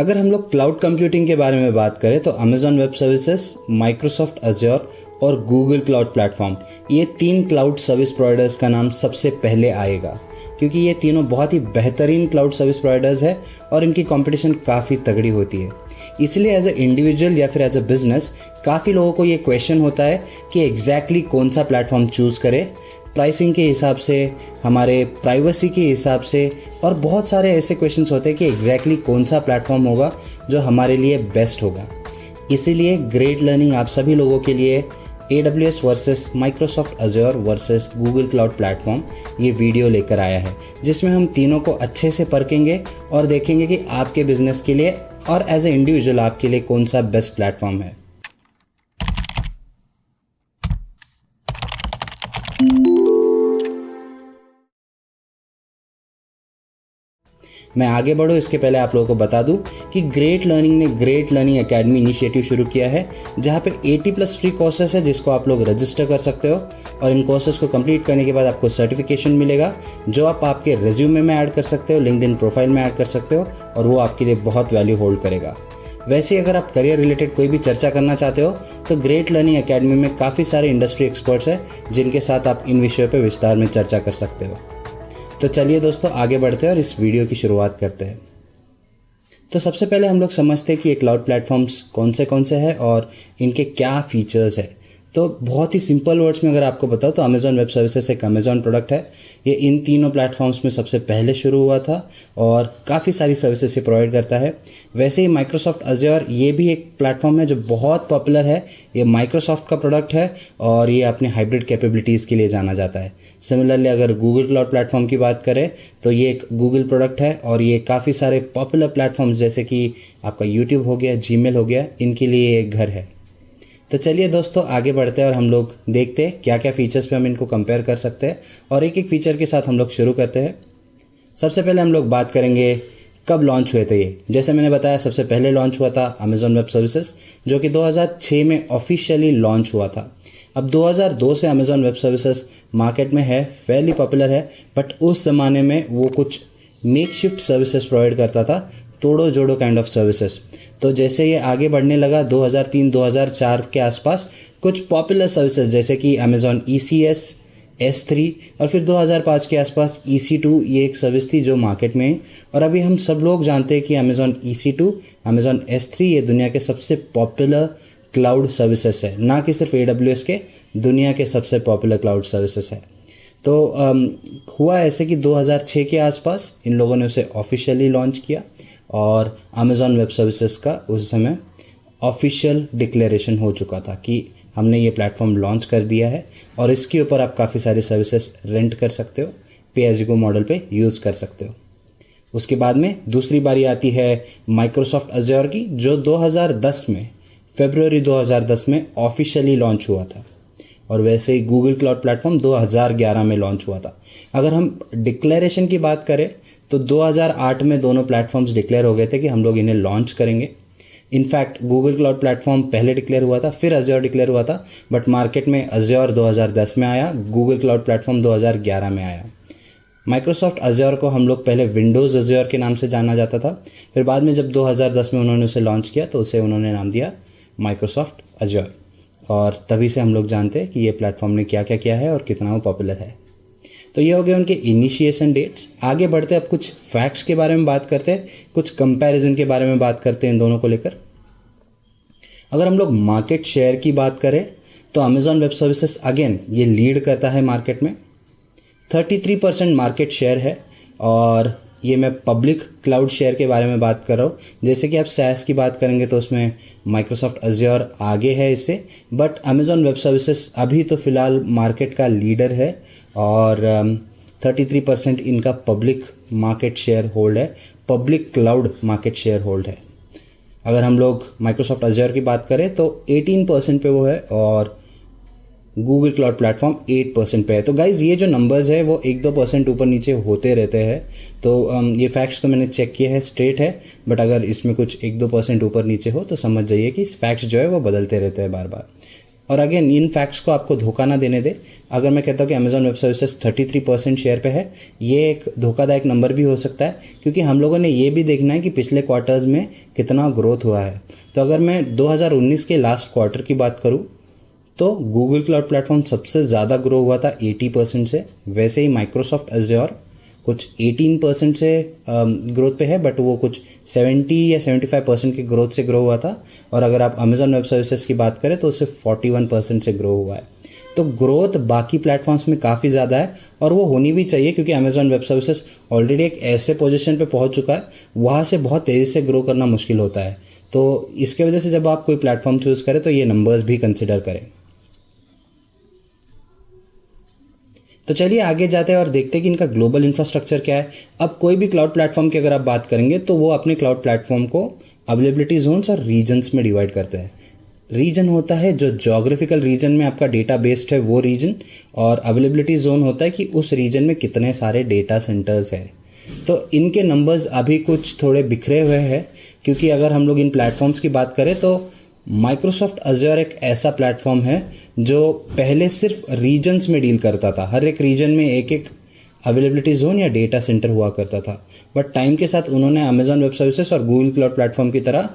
अगर हम लोग क्लाउड कंप्यूटिंग के बारे में बात करें तो Amazon web services, Microsoft Azure और गूगल क्लाउड प्लेटफॉर्म, ये 3 क्लाउड सर्विस प्रोवाइडर्स का नाम सबसे पहले आएगा, क्योंकि ये तीनों बहुत ही बेहतरीन क्लाउड सर्विस प्रोवाइडर्स है और इनकी कंपटीशन काफ़ी तगड़ी होती है। इसलिए एज ए इंडिविजुअल या फिर एज ए बिजनेस काफ़ी लोगों को ये क्वेश्चन होता है कि एग्जैक्टली कौन सा प्लेटफॉर्म चूज़ करें, प्राइसिंग के हिसाब से, हमारे प्राइवेसी के हिसाब से, और बहुत सारे ऐसे क्वेश्चंस होते हैं कि एग्जैक्टली कौन सा प्लेटफॉर्म होगा जो हमारे लिए बेस्ट होगा। इसीलिए ग्रेट लर्निंग आप सभी लोगों के लिए AWS versus Microsoft Azure versus Google cloud platform ये वीडियो लेकर आया है, जिसमें हम तीनों को अच्छे से परखेंगे और देखेंगे कि आपके बिजनेस के लिए और एज ए इंडिविजुअल आपके लिए कौन सा बेस्ट प्लेटफॉर्म है। मैं आगे बढ़ूँ इसके पहले आप लोगों को बता दूं कि ग्रेट लर्निंग ने ग्रेट लर्निंग एकेडमी इनिशिएटिव शुरू किया है, जहां पे 80+ फ्री कोर्सेस है जिसको आप लोग रजिस्टर कर सकते हो, और इन कोर्सेस को कंप्लीट करने के बाद आपको सर्टिफिकेशन मिलेगा जो आप आपके रिज्यूमे में ऐड कर सकते हो, लिंक्डइन प्रोफाइल में ऐड कर सकते हो, और वो आपके लिए बहुत वैल्यू होल्ड करेगा। वैसे अगर आप करियर रिलेटेड कोई भी चर्चा करना चाहते हो तो ग्रेट लर्निंग एकेडमी में काफ़ी सारे इंडस्ट्री एक्सपर्ट्स हैं जिनके साथ आप इन विषयों पर विस्तार में चर्चा कर सकते हो। तो चलिए दोस्तों आगे बढ़ते हैं और इस वीडियो की शुरुआत करते हैं। तो सबसे पहले हम लोग समझते हैं कि ये क्लाउड प्लेटफॉर्म्स कौन से हैं और इनके क्या फीचर्स है। तो बहुत ही सिंपल वर्ड्स में अगर आपको बताओ तो अमेजॉन वेब सर्विसेज एक अमेजॉन प्रोडक्ट है। ये इन तीनों प्लेटफॉर्म्स में सबसे पहले शुरू हुआ था और काफ़ी सारी सर्विसेज ये प्रोवाइड करता है। वैसे ही माइक्रोसॉफ्ट अज्योर ये भी एक प्लेटफॉर्म है जो बहुत पॉपुलर है। ये माइक्रोसॉफ्ट का प्रोडक्ट है और ये अपने हाइब्रिड कैपेबिलिटीज़ के लिए जाना जाता है। सिमिलरली अगर गूगल क्लाउड प्लेटफॉर्म की बात करें तो ये एक गूगल प्रोडक्ट है और ये काफ़ी सारे पॉपुलर प्लेटफॉर्म्स जैसे कि आपका यूट्यूब हो गया, जीमेल हो गया, इनके लिए एक घर है। तो चलिए दोस्तों आगे बढ़ते हैं और हम लोग देखते हैं क्या क्या फीचर्स पे हम इनको कंपेयर कर सकते हैं और एक एक फीचर के साथ हम लोग शुरू करते हैं। सबसे पहले हम लोग बात करेंगे कब लॉन्च हुए थे ये। जैसे मैंने बताया सबसे पहले लॉन्च हुआ था अमेजॉन वेब सर्विसेज, जो कि 2006 में ऑफिशियली लॉन्च हुआ था। अब 2002 से अमेजॉन वेब सर्विसेज मार्केट में है, फेयरली पॉपुलर है, बट उस जमाने में वो कुछ मेकशिफ्ट सर्विसेज प्रोवाइड करता था, तोड़ो जोड़ो काइंड ऑफ सर्विसेज। तो जैसे ये आगे बढ़ने लगा 2003-2004 के आसपास कुछ पॉपुलर सर्विसेज जैसे कि अमेजॉन ECS, S3 और फिर 2005 के आसपास EC2, ये एक सर्विस थी जो मार्केट में है। और अभी हम सब लोग जानते हैं कि अमेजॉन EC2, अमेजॉन S3 ये दुनिया के सबसे पॉपुलर क्लाउड सर्विसेज है, ना कि सिर्फ AWS के, दुनिया के सबसे पॉपुलर क्लाउड सर्विसेज है। तो हुआ ऐसे कि 2006 के आसपास इन लोगों ने उसे ऑफिशियली लॉन्च किया और अमेजॉन वेब सर्विसेज का उस समय ऑफिशियल डिक्लेरेशन हो चुका था कि हमने ये प्लेटफॉर्म लॉन्च कर दिया है और इसके ऊपर आप काफ़ी सारी सर्विसेज रेंट कर सकते हो, पे एज यू गो मॉडल पे यूज़ कर सकते हो। उसके बाद में दूसरी बारी आती है माइक्रोसॉफ्ट अज्योर की, जो 2010 में, फरवरी 2010 में ऑफिशियली लॉन्च हुआ था। और वैसे ही गूगल क्लाउड प्लेटफॉर्म 2011 में लॉन्च हुआ था। अगर हम डिक्लेरेशन की बात करें तो 2008 में दोनों प्लेटफॉर्म्स डिक्लेयर हो गए थे कि हम लोग इन्हें लॉन्च करेंगे। इनफैक्ट गूगल क्लाउड प्लेटफॉर्म पहले डिक्लेयर हुआ था, फिर अज्योर डिक्लेयर हुआ था, बट मार्केट में अज्योर 2010 में आया, गूगल क्लाउड प्लेटफॉर्म 2011 में आया। माइक्रोसॉफ्ट अज्योर को हम लोग पहले विंडोज़ अज्योर के नाम से जाना जाता था, फिर बाद में जब 2010 में उन्होंने उसे लॉन्च किया तो उसे उन्होंने नाम दिया माइक्रोसॉफ्ट अज्योर, और तभी से हम लोग जानते हैं कि ये प्लेटफॉर्म ने क्या क्या किया है और कितना वो पॉपुलर है। तो ये हो गए उनके इनिशिएशन डेट्स। आगे बढ़ते अब कुछ फैक्ट्स के बारे में बात करते हैं, कुछ कंपैरिजन के बारे में बात करते हैं इन दोनों को लेकर। अगर हम लोग मार्केट शेयर की बात करें तो अमेजॉन वेब सर्विसेज अगेन ये लीड करता है मार्केट में, 33% मार्केट शेयर है। और ये मैं पब्लिक क्लाउड शेयर के बारे में बात कर रहा हूँ। जैसे कि आप SaaS की बात करेंगे तो उसमें माइक्रोसॉफ्ट अज्योर आगे है इससे, बट अमेजॉन वेब सर्विसेज अभी तो फिलहाल मार्केट का लीडर है और 33% इनका पब्लिक मार्केट शेयर होल्ड है, public cloud market share hold है। अगर हम लोग माइक्रोसॉफ्ट अज्योर की बात करें तो 18% पे वो है और गूगल क्लाउड प्लेटफॉर्म 8% पे है। तो गाइज ये जो नंबर्स है वो 1-2% ऊपर नीचे होते रहते हैं। तो ये फैक्ट्स तो मैंने चेक किया है, स्ट्रेट है, बट अगर इसमें कुछ 1-2% ऊपर नीचे हो तो समझ जाइए कि फैक्ट्स जो है वो बदलते रहते हैं बार बार। और अगेन इन फैक्ट्स को आपको धोखा ना देने दे। अगर मैं कहता हूँ कि अमेजॉन वेब सर्विसेज 33% शेयर पे है, ये एक धोखादायक नंबर भी हो सकता है, क्योंकि हम लोगों ने ये भी देखना है कि पिछले क्वार्टर्स में कितना ग्रोथ हुआ है। तो अगर मैं 2019 के लास्ट क्वार्टर की बात करूँ तो गूगल क्लाउड प्लेटफॉर्म सबसे ज़्यादा ग्रो हुआ था 80% से। वैसे ही माइक्रोसॉफ्ट अज्योर कुछ 18% से ग्रोथ पे है, बट वो कुछ 70 या 75% की ग्रोथ से ग्रो हुआ था। और अगर आप अमेजॉन वेब सर्विसेज की बात करें तो उससे 41% से ग्रो हुआ है। तो ग्रोथ बाकी प्लेटफॉर्म्स में काफ़ी ज़्यादा है, और वो होनी भी चाहिए, क्योंकि अमेजॉन वेब सर्विसेज ऑलरेडी एक ऐसे पोजीशन पे पहुंच चुका है, वहाँ से बहुत तेज़ी से ग्रो करना मुश्किल होता है। तो इसके वजह से जब आप कोई प्लेटफॉर्म चूज़ करें तो ये नंबर्स भी कंसिडर करें। तो चलिए आगे जाते हैं और देखते हैं कि इनका ग्लोबल इंफ्रास्ट्रक्चर क्या है। अब कोई भी क्लाउड प्लेटफॉर्म की अगर आप बात करेंगे तो वो अपने क्लाउड प्लेटफॉर्म को अवेलेबिलिटी जोन्स और रीजन्स में डिवाइड करते हैं। रीजन होता है जो जोग्राफिकल रीजन में आपका डेटा बेस्ड है वो रीजन, और अवेलेबिलिटी जोन होता है कि उस रीजन में कितने सारे डेटा सेंटर्स है। तो इनके नंबर्स अभी कुछ थोड़े बिखरे हुए हैं, क्योंकि अगर हम लोग इन प्लेटफॉर्म्स की बात करें तो माइक्रोसॉफ्ट अज्योर एक ऐसा प्लेटफॉर्म है जो पहले सिर्फ रीजन्स में डील करता था। हर एक रीजन में एक एक अवेलेबिलिटी जोन या डेटा सेंटर हुआ करता था, बट टाइम के साथ उन्होंने अमेजॉन वेब सर्विसेज और गूगल क्लाउड प्लेटफॉर्म की तरह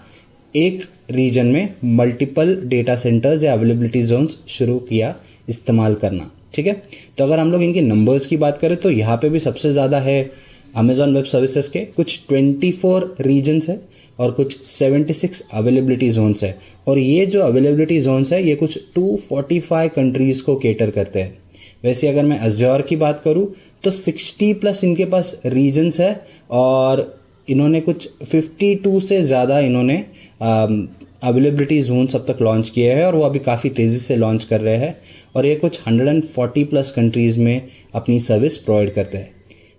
एक रीजन में मल्टीपल डेटा सेंटर्स या अवेलेबिलिटी जोन्स शुरू किया इस्तेमाल करना। ठीक है, तो अगर हम लोग इनके नंबर्स की बात करें तो यहाँ पे भी सबसे ज़्यादा है अमेजॉन वेब सर्विसेज के कुछ 24 रीजन्स है और कुछ 76 अवेलेबिलिटी जोन्स है। और ये जो अवेलेबिलिटी जोन्स है ये कुछ 245 कंट्रीज को केटर करते हैं। वैसे अगर मैं अज्योर की बात करूं तो 60+ इनके पास रीजन्स है, और इन्होंने कुछ 52 से ज़्यादा इन्होंने अवेलेबिलिटी जोन्स अब तक लॉन्च किए हैं, और वो अभी काफ़ी तेज़ी से लॉन्च कर रहे हैं, और ये कुछ 140+ कंट्रीज़ में अपनी सर्विस प्रोवाइड करते हैं।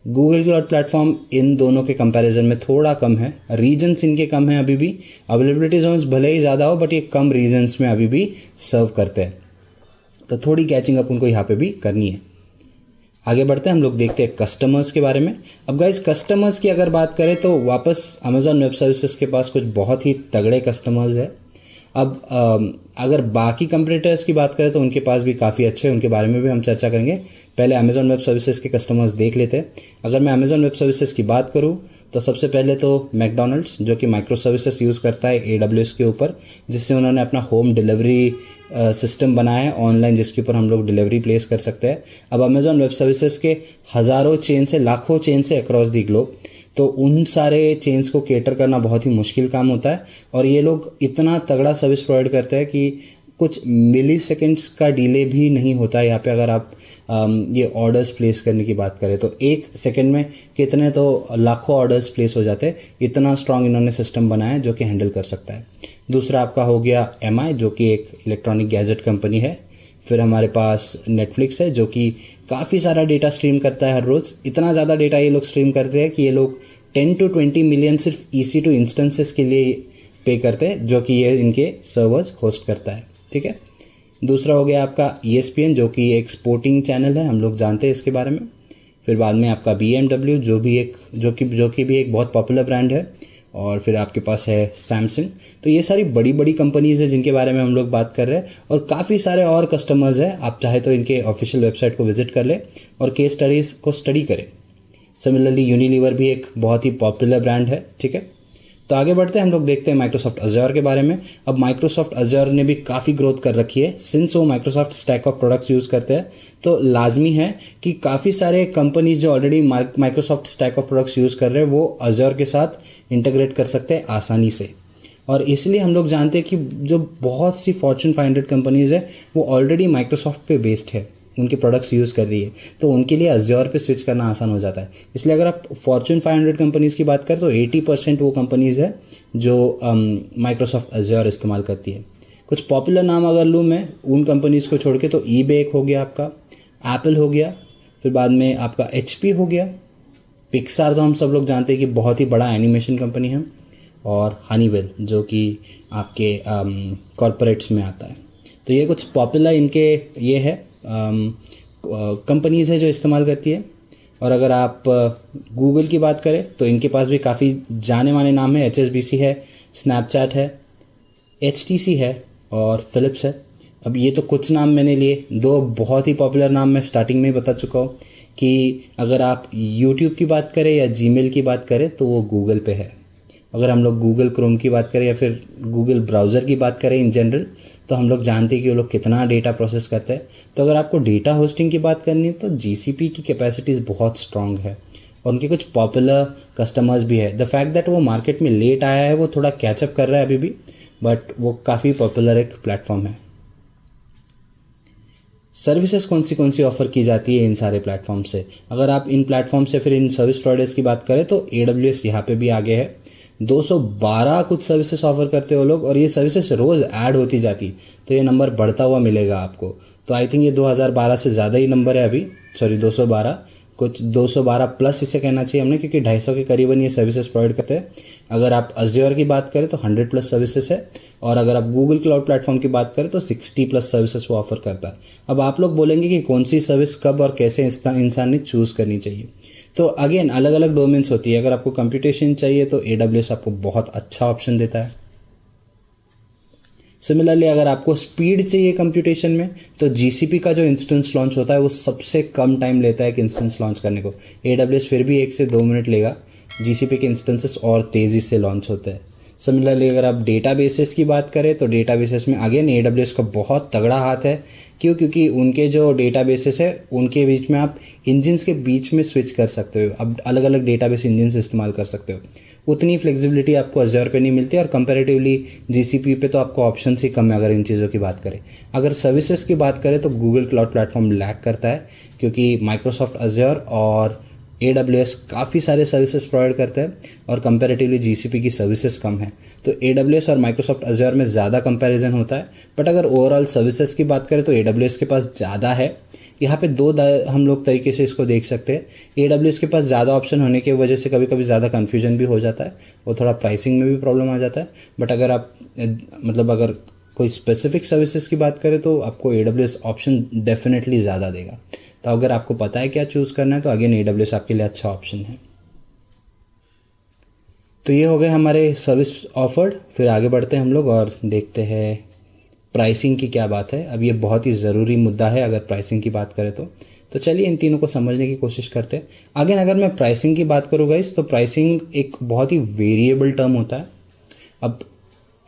गूगल क्लाउड प्लेटफॉर्म इन दोनों के कंपैरिजन में थोड़ा कम है, रीजन्स इनके कम है अभी भी, अवेलेबिलिटी जोन्स भले ही ज़्यादा हो बट ये कम रीजन्स में अभी भी सर्व करते हैं। तो थोड़ी कैचिंग अप उनको यहाँ पे भी करनी है। आगे बढ़ते हैं, हम लोग देखते हैं कस्टमर्स के बारे में। अब गाइस कस्टमर्स की अगर बात करें तो वापस अमेजॉन वेब सर्विसेज के पास कुछ बहुत ही तगड़े कस्टमर्स है। अब अगर बाकी कंपटीटर्स की बात करें तो उनके पास भी काफ़ी अच्छे, उनके बारे में भी हम चर्चा करेंगे। पहले अमेजॉन वेब सर्विसेज के कस्टमर्स देख लेते हैं। अगर मैं अमेजॉन वेब सर्विसेज की बात करूं तो सबसे पहले तो मैकडोनल्ड्स, जो कि माइक्रो सर्विसेज यूज़ करता है AWS के ऊपर, जिससे उन्होंने अपना होम डिलीवरी सिस्टम बनाया है ऑनलाइन, जिसके ऊपर हम लोग डिलीवरी प्लेस कर सकते हैं। अब अमेजॉन वेब सर्विसेज के हज़ारों चेन से, लाखों चेन से अक्रॉस दी ग्लोब, तो उन सारे चेन्स को केटर करना बहुत ही मुश्किल काम होता है, और ये लोग इतना तगड़ा सर्विस प्रोवाइड करते हैं कि कुछ मिली सेकेंड्स का डिले भी नहीं होता है यहाँ पे। अगर आप ये ऑर्डर्स प्लेस करने की बात करें तो 1 सेकेंड में कितने तो लाखों ऑर्डर्स प्लेस हो जाते हैं। इतना स्ट्रांग इन्होंने सिस्टम बनाया है जो कि हैंडल कर सकता है। दूसरा आपका हो गया MI, जो कि एक इलेक्ट्रॉनिक गैजेट कंपनी है। फिर हमारे पास नेटफ्लिक्स है, जो कि काफ़ी सारा डेटा स्ट्रीम करता है हर रोज़। इतना ज़्यादा डेटा ये लोग स्ट्रीम करते हैं कि ये लोग 10 to 20 मिलियन सिर्फ EC2 इंस्टेंसेस के लिए पे करते हैं, जो कि ये इनके सर्वर्स होस्ट करता है। ठीक है, दूसरा हो गया आपका ESPN, जो कि एक स्पोर्टिंग चैनल है, हम लोग जानते हैं इसके बारे में। फिर बाद में आपका BMW, जो कि भी एक बहुत पॉपुलर ब्रांड है। और फिर आपके पास है सैमसंग। तो ये सारी बड़ी बड़ी कंपनीज है जिनके बारे में हम लोग बात कर रहे हैं, और काफ़ी सारे और कस्टमर्स हैं। आप चाहे तो इनके ऑफिशियल वेबसाइट को विजिट कर ले और केस स्टडीज को स्टडी करें। सिमिलरली यूनिलीवर भी एक बहुत ही पॉपुलर ब्रांड है। ठीक है, तो आगे बढ़ते हैं, हम लोग देखते हैं माइक्रोसॉफ्ट अज्योर के बारे में। अब माइक्रोसॉफ्ट अज्योर ने भी काफ़ी ग्रोथ कर रखी है। सिंस वो Microsoft stack of products use करते हैं, तो लाजमी है कि काफ़ी सारे कंपनीज जो already Microsoft stack of products use कर रहे हैं वो अज्योर के साथ इंटीग्रेट कर सकते हैं आसानी से। और इसलिए हम लोग जानते हैं कि जो बहुत सी फॉर्च्यून 500 कंपनीज है वो ऑलरेडी माइक्रोसॉफ्ट पे बेस्ड है, उनके प्रोडक्ट्स यूज़ कर रही है, तो उनके लिए अज्योर पे स्विच करना आसान हो जाता है। इसलिए अगर आप फॉर्च्यून 500 कंपनीज की बात करें तो 80% वो कंपनीज है जो माइक्रोसॉफ्ट अज्योर इस्तेमाल करती है। कुछ पॉपुलर नाम अगर लूँ मैं उन कंपनीज को छोड़ के, तो ईबे एक हो गया आपका, एप्पल हो गया, फिर बाद में आपका HP हो गया, पिक्सार तो हम सब लोग जानते हैं कि बहुत ही बड़ा एनिमेशन कंपनी है, और हनीवेल जो कि आपके कॉरपोरेट्स में आता है। तो ये कुछ पॉपुलर इनके ये है कंपनीज है जो इस्तेमाल करती है। और अगर आप गूगल की बात करें तो इनके पास भी काफ़ी जाने माने नाम है। HSBC है, स्नैपचैट है, HTC है और फिलिप्स है। अब ये तो कुछ नाम मैंने लिए, दो बहुत ही पॉपुलर नाम मैं स्टार्टिंग में ही बता चुका हूँ कि अगर आप यूट्यूब की बात करें या जीमेल की बात करें तो वो गूगल पे है। अगर हम लोग गूगल क्रोम की बात करें या फिर गूगल ब्राउज़र की बात करें इन जनरल, तो हम लोग जानते हैं कि वो लोग कितना डेटा प्रोसेस करते हैं। तो अगर आपको डेटा होस्टिंग की बात करनी है तो जीसीपी की कैपेसिटीज़ बहुत स्ट्रांग है और उनके कुछ पॉपुलर कस्टमर्स भी है। द फैक्ट दैट वो मार्केट में लेट आया है, वो थोड़ा कैचअप कर रहा है अभी भी, बट वो काफ़ी पॉपुलर एक प्लेटफॉर्म है। सर्विसेज कौन सी ऑफर की जाती है इन सारे प्लेटफॉर्म से? अगर आप इन प्लेटफॉर्म से फिर इन सर्विस प्रोवाइडर्स की बात करें तो AWS यहाँ पे भी आगे है। 212 कुछ सर्विसेज ऑफर करते हो लोग, और ये सर्विसेज रोज ऐड होती जाती, तो ये नंबर बढ़ता हुआ मिलेगा आपको। तो आई थिंक ये 2012 से ज़्यादा ही नंबर है अभी, सॉरी 212, कुछ 212 प्लस इसे कहना चाहिए हमने, क्योंकि 250 के करीबन ये सर्विसेज प्रोवाइड करते हैं। अगर आप अज्योर की बात करें तो 100 प्लस सर्विसेज है, और अगर आप गूगल क्लाउड प्लेटफॉर्म की बात करें तो 60 प्लस सर्विसेज वो ऑफर करता है। अब आप लोग बोलेंगे कि कौन सी सर्विस कब और कैसे इंसान ने चूज करनी चाहिए। तो अगेन अलग अलग डोमेन्स होती है। अगर आपको कंप्यूटेशन चाहिए तो AWS आपको बहुत अच्छा ऑप्शन देता है। सिमिलरली अगर आपको स्पीड चाहिए कंप्यूटेशन में तो GCP का जो इंस्टेंस लॉन्च होता है वो सबसे कम टाइम लेता है कि इंस्टेंस लॉन्च करने को। AWS फिर भी 1 से 2 मिनट लेगा, GCP के इंस्टेंसेस और तेज़ी से लॉन्च होते हैं। सिमिलरली अगर आप डेटाबेसेस की बात करें तो डेटाबेसेस में अगेन AWS का बहुत तगड़ा हाथ है। क्योंकि उनके जो डेटाबेसेस है उनके बीच में आप इंजिन्स के बीच में स्विच कर सकते हो, अब अलग अलग डेटाबेस इंजिन्स इस्तेमाल कर सकते हो। उतनी फ्लेक्सिबिलिटी आपको अज्योर पे नहीं मिलती, और कंपैरेटिवली GCP पे तो आपको ऑप्शन ही कम है अगर इन चीज़ों की बात करें। अगर सर्विसेज की बात करें तो गूगल क्लाउड प्लेटफॉर्म लैग करता है, क्योंकि माइक्रोसॉफ्ट अज्योर और AWS काफ़ी सारे सर्विसेज प्रोवाइड करते हैं और कंपैरेटिवली GCP की सर्विसेज कम है। तो AWS और माइक्रोसॉफ्ट अज्योर में ज़्यादा कंपैरिजन होता है। बट अगर ओवरऑल सर्विसेज की बात करें तो AWS के पास ज़्यादा है। यहाँ पे दो हम लोग तरीके से इसको देख सकते हैं। AWS के पास ज़्यादा ऑप्शन होने की वजह से कभी कभी ज़्यादा कन्फ्यूजन भी हो जाता है और थोड़ा प्राइसिंग में भी प्रॉब्लम आ जाता है। बट अगर आप अगर कोई स्पेसिफिक सर्विसेज की बात करें तो आपको AWS ऑप्शन डेफिनेटली ज़्यादा देगा। तो अगर आपको पता है क्या चूज़ करना है तो अगेन AWS आपके लिए अच्छा ऑप्शन है। तो ये हो गए हमारे सर्विस ऑफर्ड। फिर आगे बढ़ते हैं हम लोग और देखते हैं प्राइसिंग की क्या बात है। अब ये बहुत ही ज़रूरी मुद्दा है अगर प्राइसिंग की बात करें तो चलिए इन तीनों को समझने की कोशिश करते हैं। अगेन अगर मैं प्राइसिंग की बात करूँ गाइस, तो प्राइसिंग एक बहुत ही वेरिएबल टर्म होता है। अब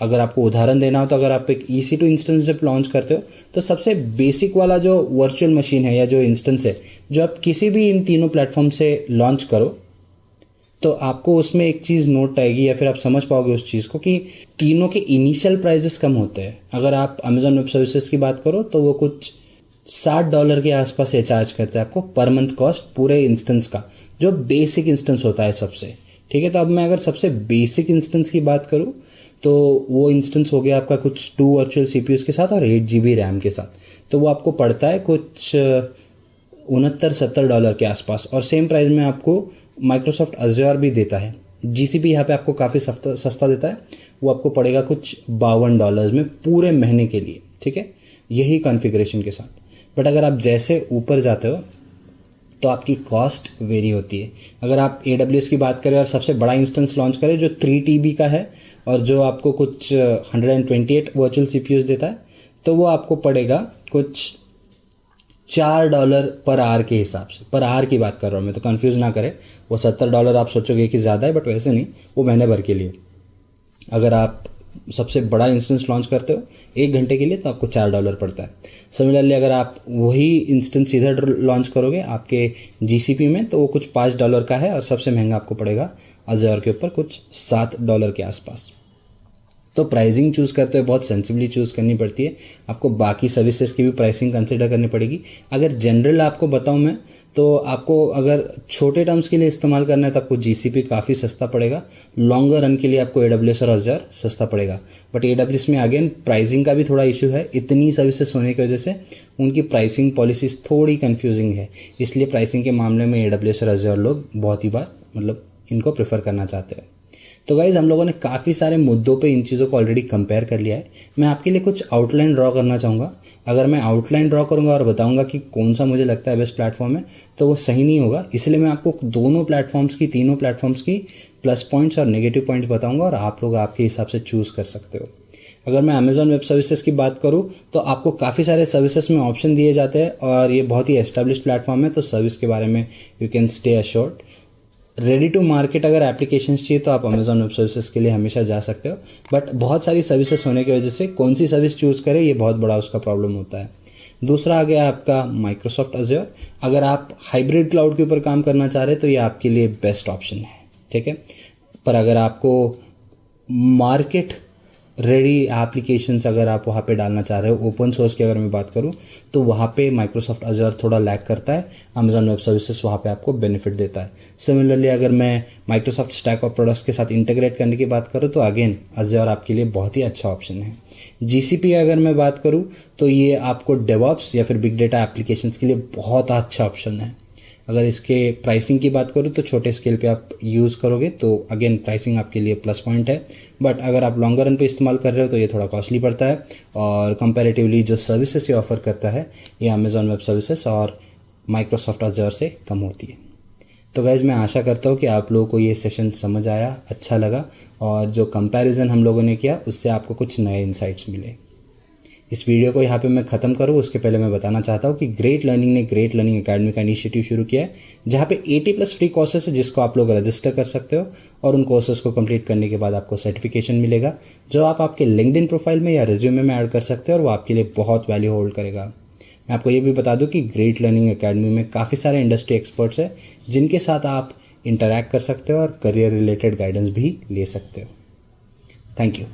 अगर आपको उदाहरण देना हो तो अगर आप एक EC2 इंस्टेंस जब लॉन्च करते हो तो सबसे बेसिक वाला जो वर्चुअल मशीन है या जो इंस्टेंस है जो आप किसी भी इन तीनों प्लेटफॉर्म से लॉन्च करो तो आपको उसमें एक चीज़ नोट आएगी या फिर आप समझ पाओगे उस चीज़ को कि तीनों के इनिशियल प्राइजेस कम होते हैं। अगर आप अमेजॉन वेब सर्विसेज की बात करो तो वो कुछ $60 के आसपास ये चार्ज करते हैं आपको पर मंथ कॉस्ट पूरे इंस्टेंस का, जो बेसिक इंस्टेंस होता है सबसे। ठीक है, तो अब मैं अगर सबसे बेसिक इंस्टेंस की बात करूँ तो वो इंस्टेंस हो गया आपका कुछ 2 वर्चुअल CPUs के साथ और 8 GB रैम के साथ। तो वो आपको पड़ता है कुछ $69-70 के आसपास, और सेम प्राइस में आपको माइक्रोसॉफ्ट अज्योर भी देता है। GCP यहाँ पे आपको काफ़ी सस्ता देता है, वो आपको पड़ेगा कुछ $52 में पूरे महीने के लिए। ठीक है, यही कॉन्फ़िगरेशन के साथ। बट अगर आप जैसे ऊपर जाते हो तो आपकी कॉस्ट वेरी होती है। अगर आप AWS की बात करें और सबसे बड़ा इंस्टेंस लॉन्च करें जो 3 TB का है और जो आपको कुछ 128 वर्चुअल CPUs देता है, तो वो आपको पड़ेगा कुछ $4 पर आवर के हिसाब से। पर आवर की बात कर रहा हूँ मैं, तो कंफ्यूज ना करें। वो $70 आप सोचोगे कि ज़्यादा है, बट वैसे नहीं, वो महीने भर के लिए। अगर आप सबसे बड़ा इंस्टेंस लॉन्च करते हो 1 घंटे के लिए तो आपको $4 पड़ता है। सिमिलरली अगर आप वही इंस्टेंस इधर लॉन्च करोगे आपके GCP में तो वो कुछ $5 का है, और सबसे महंगा आपको पड़ेगा अज्योर के ऊपर कुछ $7 के आसपास। तो प्राइसिंग चूज़ करते हुए बहुत सेंसिबली चूज़ करनी पड़ती है। आपको बाकी सर्विसेज की भी प्राइसिंग कंसिडर करनी पड़ेगी। अगर जनरल आपको बताऊं मैं तो आपको अगर छोटे टर्म्स के लिए इस्तेमाल करना है तो आपको GCP काफ़ी सस्ता पड़ेगा। लॉन्गर रन के लिए आपको AWS और अज्योर सस्ता पड़ेगा। बट AWS में अगेन प्राइसिंग का भी थोड़ा इशू है। इतनी सर्विसेज होने की वजह से उनकी प्राइसिंग पॉलिसीज थोड़ी कन्फ्यूजिंग है, इसलिए प्राइसिंग के मामले में AWS और अज्योर लोग बहुत ही बार इनको प्रेफर करना चाहते हैं। तो गाइज हम लोगों ने काफ़ी सारे मुद्दों पे इन चीज़ों को ऑलरेडी कंपेयर कर लिया है। मैं आपके लिए कुछ आउटलाइन ड्रॉ करना चाहूँगा। अगर मैं आउटलाइन ड्रॉ करूँगा और बताऊँगा कि कौन सा मुझे लगता है बेस्ट प्लेटफॉर्म है तो वो सही नहीं होगा, इसलिए मैं आपको तीनों प्लेटफॉर्म्स की प्लस पॉइंट्स और नेगेटिव पॉइंट्स बताऊँगा और आप लोग आपके हिसाब से चूज़ कर सकते हो। अगर मैं अमेजॉन वेब सर्विसेज की बात करूं तो आपको काफ़ी सारे सर्विसेज में ऑप्शन दिए जाते हैं और ये बहुत ही एस्टेब्लिश प्लेटफॉर्म है, तो सर्विस के बारे में you can stay assured. Ready to market अगर एप्लीकेशंस चाहिए तो आप अमेजॉन वेब सर्विसेज के लिए हमेशा जा सकते हो, बट बहुत सारी सर्विसेज होने की वजह से कौन सी सर्विस चूज़ करें ये बहुत बड़ा उसका प्रॉब्लम होता है। दूसरा आ गया आपका माइक्रोसॉफ्ट अज्योर। अगर आप हाइब्रिड क्लाउड के ऊपर काम करना चाह रहे हैं तो ये आपके लिए बेस्ट ऑप्शन है, ठीक है। पर अगर आपको मार्केट रेडी एप्लीकेशंस अगर आप वहाँ पे डालना चाह रहे हो, ओपन सोर्स की अगर मैं बात करूँ तो वहाँ पे माइक्रोसॉफ्ट अज़ूर थोड़ा लैग करता है, अमेजॉन वेब सर्विसेज वहाँ पे आपको बेनिफिट देता है। सिमिलरली अगर मैं माइक्रोसॉफ्ट स्टैक ऑफ प्रोडक्ट्स के साथ इंटीग्रेट करने की बात करूँ तो अगेन अज़ूर आपके लिए बहुत ही अच्छा ऑप्शन है। जीसीपी अगर मैं बात करूँ तो ये आपको डेवऑप्स या फिर बिग डेटा एप्लीकेशंस के लिए बहुत अच्छा ऑप्शन है। अगर इसके प्राइसिंग की बात करूँ तो छोटे स्केल पे आप यूज़ करोगे तो अगेन प्राइसिंग आपके लिए प्लस पॉइंट है, बट अगर आप लॉन्गर रन पे इस्तेमाल कर रहे हो तो ये थोड़ा कॉस्टली पड़ता है और कंपैरेटिवली जो सर्विसेज ये ऑफर करता है ये अमेजॉन वेब सर्विसेज और माइक्रोसॉफ्ट अज़ूर से कम होती है। तो गाइज़ मैं आशा करता हूँ कि आप लोगों को ये सेशन समझ आया, अच्छा लगा और जो कंपैरिजन हम लोगों ने किया उससे आपको कुछ नए इंसाइट्स मिले। इस वीडियो को यहाँ पे मैं ख़त्म करूँ उसके पहले मैं बताना चाहता हूँ कि ग्रेट लर्निंग ने ग्रेट लर्निंग एकेडमी का इनिशिएटिव शुरू किया है, जहाँ पे 80+ फ्री कोर्सेस है जिसको आप लोग रजिस्टर कर सकते हो और उन कोर्सेज को कंप्लीट करने के बाद आपको सर्टिफिकेशन मिलेगा जो आप आपके लिंक्डइन प्रोफाइल में या रिज्यूमे में ऐड कर सकते हो और वो आपके लिए बहुत वैल्यू होल्ड करेगा। मैं आपको ये भी बता दूँ कि ग्रेट लर्निंग एकेडमी में काफ़ी सारे इंडस्ट्री एक्सपर्ट्स हैं जिनके साथ आप इंटरैक्ट कर सकते हो और करियर रिलेटेड गाइडेंस भी ले सकते हो। Thank you.